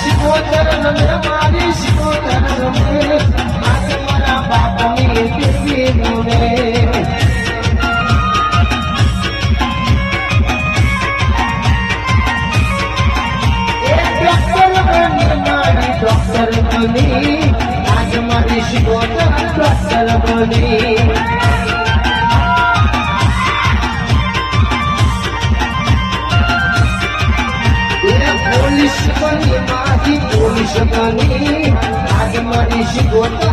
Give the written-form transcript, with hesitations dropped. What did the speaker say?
शिकोतर मारी शिकोतर आज मला बापनी देवी नव्हे डॉक्टर बनी आज मारी शिकोतर डॉक्टर बनी पोलीस बनी माझी पोलीस बनी आज मारी शिकोतर